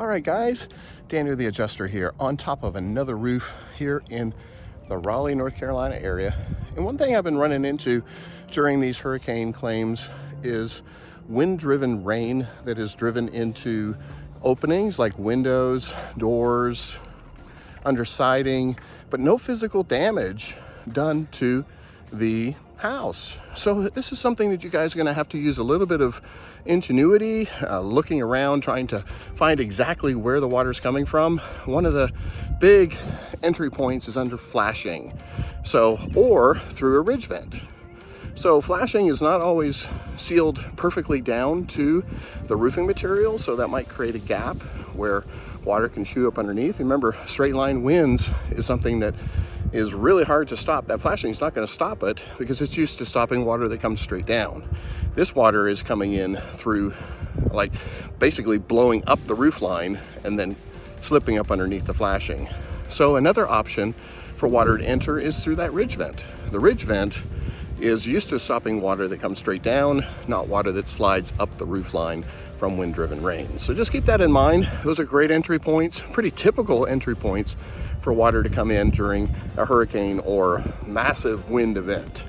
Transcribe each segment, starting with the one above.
All right, guys, Daniel the Adjuster here on top of another roof here in the Raleigh, North Carolina area. And one thing I've been running into during these hurricane claims is wind-driven rain that is driven into openings like windows, doors, under siding, but no physical damage done to the house. So this is something that you guys are going to have to use a little bit of ingenuity, looking around, trying to find exactly where the water is coming from. One of the big entry points is under flashing, or through a ridge vent. So flashing is not always sealed perfectly down to the roofing material, so that might create a gap where water can shoot up underneath. Remember, straight line winds is something that is really hard to stop. That flashing is not going to stop it because it's used to stopping water that comes straight down. This water is coming in through, like, basically blowing up the roof line and then slipping up underneath the flashing. So another option for water to enter is through that ridge vent. The ridge vent is used to stopping water that comes straight down, not water that slides up the roof line from wind-driven rain. So just keep that in mind. Those are great entry points, pretty typical entry points for water to come in during a hurricane or massive wind event.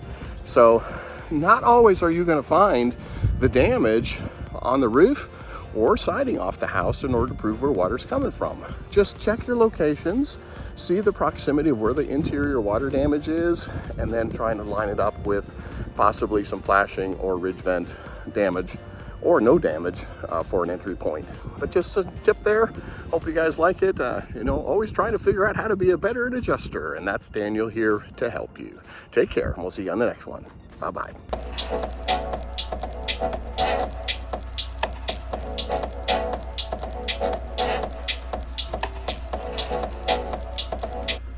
So not always are you going to find the damage on the roof or siding off the house in order to prove where water's coming from. Just check your locations, see the proximity of where the interior water damage is, and then trying to line it up with possibly some flashing or ridge vent damage or no damage for an entry point. But just a tip there. Hope you guys like it. Always trying to figure out how to be a better adjuster, and that's Daniel here to help you. Take care, and we'll see you on the next one. Bye-bye.